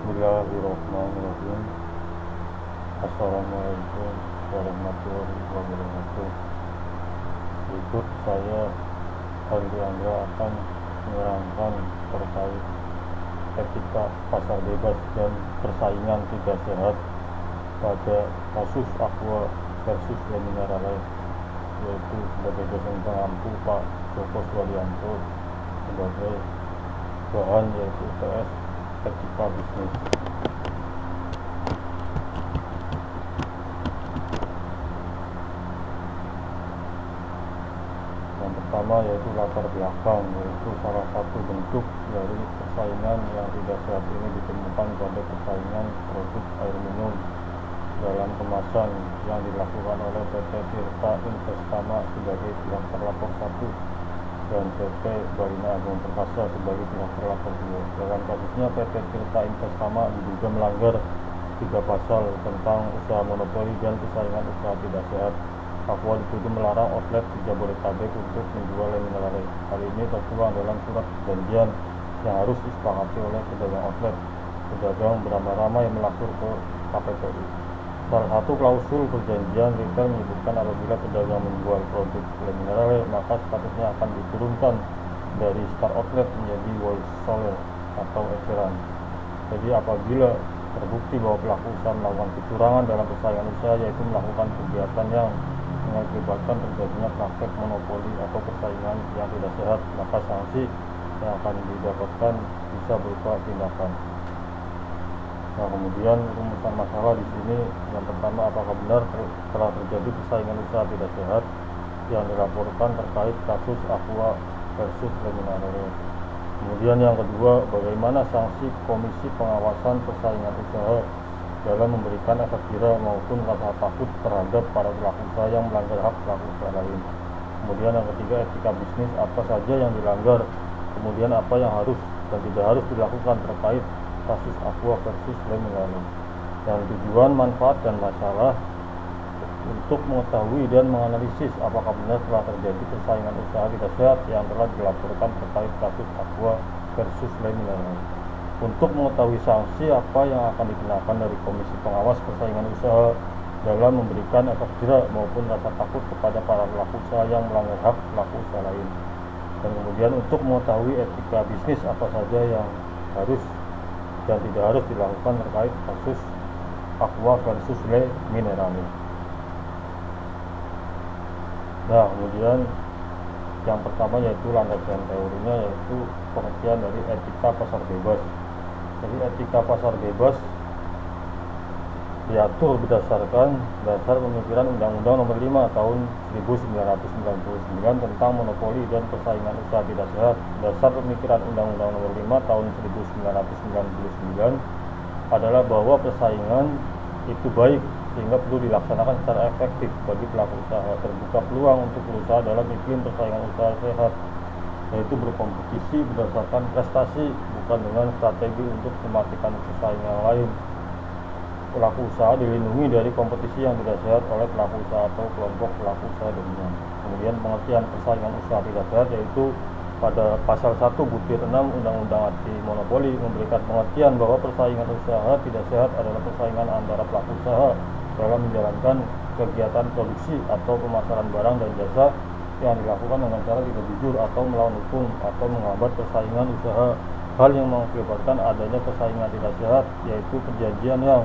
Bismillahirrahmanirrahim. Assalamualaikum warahmatullahi wabarakatuh. Berikut saya Fadli Andra akan menerangkan terkait etika pasar bebas dan persaingan tidak sehat pada kasus Aqua versus Leminerale, yaitu sebagai dosen pengampu Pak Joko Suwaryanto, sebagai bahan yaitu UTS etika bisnis. Yang pertama yaitu latar belakang, yaitu salah satu bentuk dari persaingan yang tidak sehat ini ditemukan pada persaingan produk air minum dalam kemasan yang dilakukan oleh PT Tirta Investama sebagai pihak terlapor 1 dan PT Barina Agung Perkasa sebagai pihak terlapor 2. Dalam kasusnya PT Tirta Investama diduga melanggar 3 pasal tentang usaha monopoli dan persaingan usaha tidak sehat. Aqua dituduh melarang outlet di Jabodetabek untuk menjual Leminerale. Hal ini tertuang dalam surat perjanjian yang harus disepakati oleh pedagang outlet. Pedagang beramai-ramai melapor ke KPPI. Salah satu klausul perjanjian retail menyebutkan apabila pedagang menjual produk Leminerale, maka statusnya akan diturunkan dari Star Outlet menjadi wholesaler atau eceran. Jadi apabila terbukti bahwa pelaku usaha melakukan kecurangan dalam persaingan usaha, yaitu melakukan kegiatan yang mengakibatkan terjadinya praktek monopoli atau persaingan yang tidak sehat, maka sanksi yang akan didapatkan bisa berupa tindakan. Nah, kemudian rumusan masalah di sini yang pertama, apakah benar telah terjadi persaingan usaha tidak sehat yang dilaporkan terkait kasus Aqua versus Leminerale. Kemudian yang kedua, bagaimana sanksi Komisi Pengawasan Persaingan Usaha dalam memberikan efek jera maupun rasa takut terhadap para pelaku usaha yang melanggar hak pelaku usaha lain. Kemudian yang ketiga, etika bisnis apa saja yang dilanggar, kemudian apa yang harus dan tidak harus dilakukan terkait kasus Aqua versus Leminerale. Dan tujuan, manfaat, dan masalah untuk mengetahui dan menganalisis apakah benar telah terjadi persaingan usaha tidak sehat yang telah dilaporkan terkait kasus Aqua versus Leminerale. Untuk mengetahui sanksi apa yang akan dikenakan dari Komisi Pengawas Persaingan Usaha dalam memberikan efek jera maupun rasa takut kepada para pelaku usaha yang melanggar hak pelaku usaha lain. Dan kemudian untuk mengetahui etika bisnis apa saja yang harus dan tidak harus dilakukan terkait kasus Aqua versus Leminerale. Nah, kemudian yang pertama yaitu landasan teorinya, yaitu pengertian dari etika pasar bebas. Jadi etika pasar bebas diatur berdasarkan dasar pemikiran Undang-Undang Nomor 5 Tahun 1999 tentang monopoli dan persaingan usaha tidak sehat. Dasar pemikiran Undang-Undang Nomor 5 Tahun 1999 adalah bahwa persaingan itu baik sehingga perlu dilaksanakan secara efektif bagi pelaku usaha. Terbuka peluang untuk berusaha dalam iklim persaingan usaha sehat, yaitu berkompetisi berdasarkan prestasi, bukan dengan strategi untuk mematikan pesaing yang lain. Pelaku usaha dilindungi dari kompetisi yang tidak sehat oleh pelaku usaha atau kelompok pelaku usaha dominan. Kemudian pengertian persaingan usaha tidak sehat yaitu pada pasal 1 butir 6 Undang-Undang Anti Monopoli memberikan pengertian bahwa persaingan usaha tidak sehat adalah persaingan antara pelaku usaha dalam menjalankan kegiatan produksi atau pemasaran barang dan jasa yang dilakukan dengan cara tidak jujur atau melawan hukum atau menghambat persaingan usaha. Hal yang mengakibatkan adanya persaingan tidak sehat yaitu perjanjian yang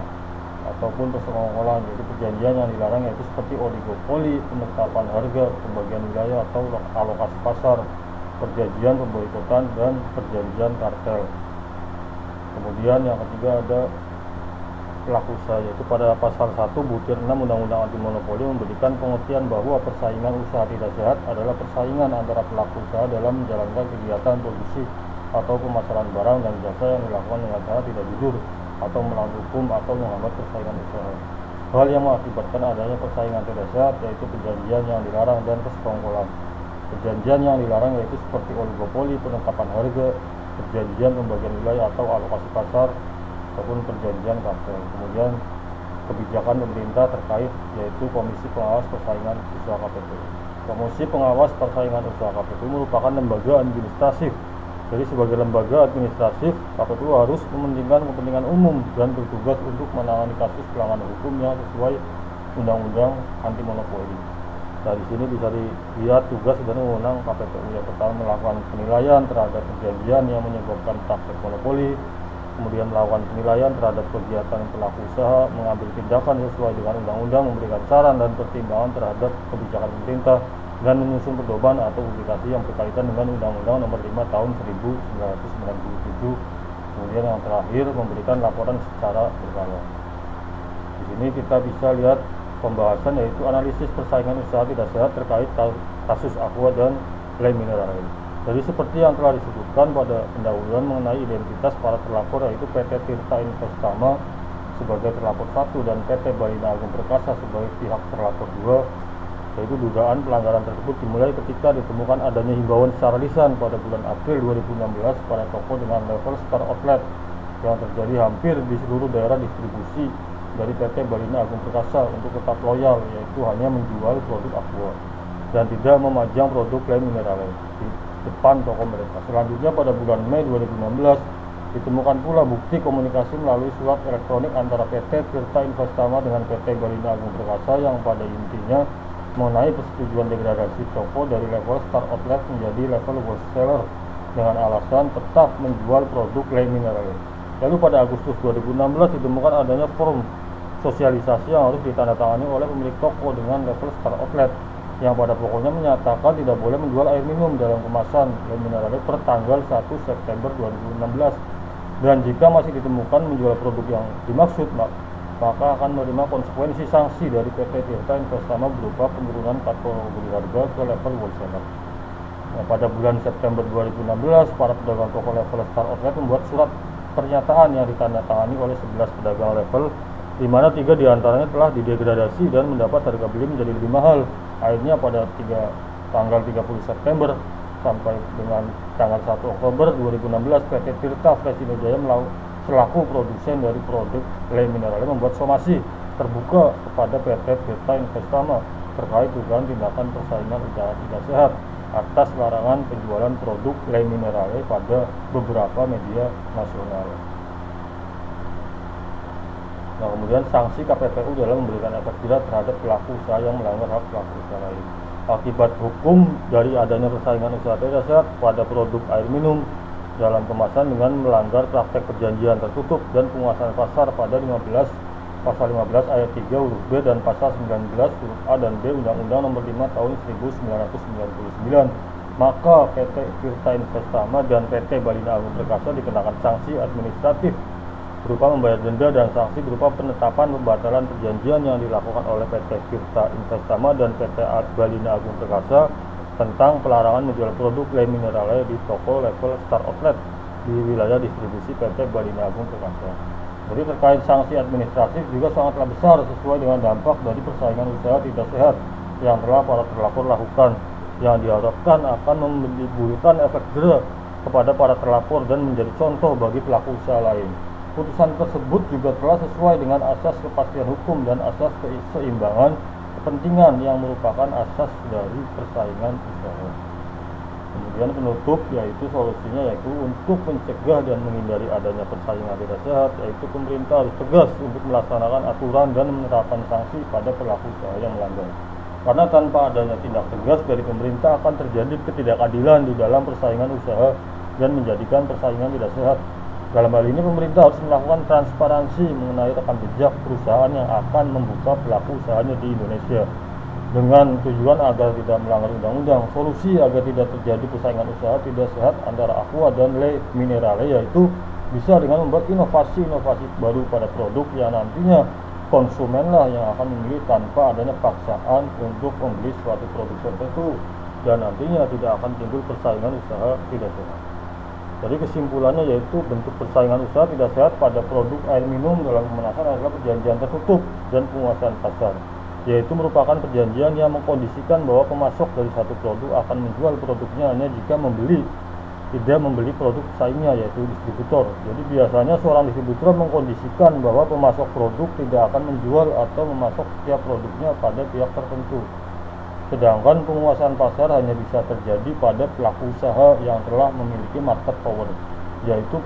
ataupun persekongkolan, yaitu perjanjian yang dilarang, yaitu seperti oligopoli, penetapan harga, pembagian wilayah atau alokasi pasar, perjanjian pemboikotan, dan perjanjian kartel. Kemudian yang ketiga ada pelaku usaha, yaitu pada pasal 1 butir 6 Undang-Undang Anti Monopoli memberikan pengertian bahwa persaingan usaha tidak sehat adalah persaingan antara pelaku usaha dalam menjalankan kegiatan produksi atau pemasaran barang dan jasa yang dilakukan dengan cara tidak jujur atau melawan hukum atau menghambat persaingan usaha. Hal yang mengakibatkan adanya persaingan tidak sehat yaitu perjanjian yang dilarang dan persekongkolan. Perjanjian yang dilarang yaitu seperti oligopoli, penetapan harga, perjanjian pembagian wilayah atau alokasi pasar, ataupun perjanjian kartel. Kemudian kebijakan pemerintah terkait yaitu Komisi Pengawas Persaingan Usaha KPPU. Komisi Pengawas Persaingan Usaha KPPU merupakan lembaga administratif Jadi sebagai lembaga administratif, KPPU harus mementingkan kepentingan umum dan bertugas untuk menangani kasus pelanggaran hukum yang sesuai Undang-Undang Anti Monopoli. Nah, di sini bisa dilihat tugas dan wewenang KPPU. Yang pertama, melakukan penilaian terhadap perjanjian yang menyebabkan praktek monopoli, kemudian melakukan penilaian terhadap kegiatan pelaku usaha, mengambil tindakan sesuai dengan undang-undang, memberikan saran dan pertimbangan terhadap kebijakan pemerintah, dan menyusun pedoman atau publikasi yang berkaitan dengan Undang-Undang Nomor 5 Tahun 1997. Kemudian yang terakhir, memberikan laporan secara berkala. Di sini kita bisa lihat pembahasan yaitu analisis persaingan usaha tidak sehat terkait kasus Aqua dan Le Minerale. Jadi seperti yang telah disebutkan pada pendahuluan mengenai identitas para terlapor, yaitu PT Tirta Investama sebagai terlapor 1 dan PT Balina Agung Perkasa sebagai pihak terlapor 2, yaitu dugaan pelanggaran tersebut dimulai ketika ditemukan adanya himbauan secara lisan pada bulan April 2016 pada toko dengan level Star Outlet yang terjadi hampir di seluruh daerah distribusi dari PT Balina Agung Perkasa untuk tetap loyal, yaitu hanya menjual produk Aqua dan tidak memajang produk Le Minerale di depan toko mereka. Selanjutnya pada bulan Mei 2016 ditemukan pula bukti komunikasi melalui surat elektronik antara PT Tirta Investama dengan PT Balina Agung Perkasa yang pada intinya mengenai persetujuan degradasi toko dari level Star Outlet menjadi level wholesaler dengan alasan tetap menjual produk Le Minerale. Lalu pada Agustus 2016 ditemukan adanya form sosialisasi yang harus ditandatangani oleh pemilik toko dengan level Star Outlet yang pada pokoknya menyatakan tidak boleh menjual air minum dalam kemasan Le Minerale per tanggal 1 September 2016, dan jika masih ditemukan menjual produk yang dimaksud maka akan menerima konsekuensi sanksi dari PT Tirta Investama berupa penurunan kategori harga ke level wholesaler. Nah, pada bulan September 2016 para pedagang toko level Star Outlet membuat surat pernyataan yang ditandatangani oleh 11 pedagang level, di mana 3 diantaranya telah didegradasi dan mendapat harga beli menjadi lebih mahal. Akhirnya pada tanggal 30 September sampai dengan tanggal 1 Oktober 2016 PT Tirta Fresino Jaya selaku produsen dari produk Le Minerale membuat somasi terbuka kepada PT Tirta Investama terkait dugaan tindakan persaingan usaha tidak sehat atas larangan penjualan produk Le Minerale pada beberapa media nasional. Nah, kemudian sanksi KPPU dalam memberikan efek jerah terhadap pelaku usaha yang melanggar hak pelaku usaha lain. Akibat hukum dari adanya persaingan usaha tidak sehat pada produk air minum dalam kemasan dengan melanggar praktek perjanjian tertutup dan penguasaan pasar pada pasal 15 ayat 3 huruf B dan pasal 19 huruf A dan B Undang-Undang Nomor 5 Tahun 1999, maka PT Tirta Investama dan PT Balina Agung Perkasa dikenakan sanksi administratif berupa membayar denda dan sanksi berupa penetapan pembatalan perjanjian yang dilakukan oleh PT Tirta Investama dan PT Balina Agung Perkasa tentang pelarangan menjual produk Le Minerale di toko level Star Outlet di wilayah distribusi PT Balina Agung Perkasa. Jadi terkait sanksi administratif juga sangatlah besar sesuai dengan dampak dari persaingan usaha tidak sehat yang telah para terlapor lakukan, yang diharapkan akan menimbulkan efek jerah kepada para terlapor dan menjadi contoh bagi pelaku usaha lain. Putusan tersebut juga telah sesuai dengan asas kepastian hukum dan asas keseimbangan kepentingan yang merupakan asas dari persaingan usaha. Kemudian penutup yaitu solusinya yaitu untuk mencegah dan menghindari adanya persaingan tidak sehat, yaitu pemerintah harus tegas untuk melaksanakan aturan dan menerapkan sanksi pada pelaku usaha yang melanggar. Karena tanpa adanya tindak tegas dari pemerintah akan terjadi ketidakadilan di dalam persaingan usaha dan menjadikan persaingan tidak sehat. Dalam hal ini pemerintah harus melakukan transparansi mengenai rekam jejak perusahaan yang akan membuka pelaku usahanya di Indonesia dengan tujuan agar tidak melanggar undang-undang. Solusi agar tidak terjadi persaingan usaha tidak sehat antara Aqua dan Le Minerale yaitu bisa dengan membuat inovasi-inovasi baru pada produk yang nantinya konsumenlah yang akan memilih tanpa adanya paksaan untuk membeli suatu produk tertentu, dan nantinya tidak akan timbul persaingan usaha tidak sehat. Jadi kesimpulannya yaitu bentuk persaingan usaha tidak sehat pada produk air minum dalam kemasan adalah perjanjian tertutup dan penguasaan pasar, yaitu merupakan perjanjian yang mengkondisikan bahwa pemasok dari satu produk akan menjual produknya hanya jika tidak membeli produk pesaingnya yaitu distributor. Jadi biasanya seorang distributor mengkondisikan bahwa pemasok produk tidak akan menjual atau memasok setiap produknya pada pihak tertentu. Sedangkan penguasaan pasar hanya bisa terjadi pada pelaku usaha yang telah memiliki market power, yaitu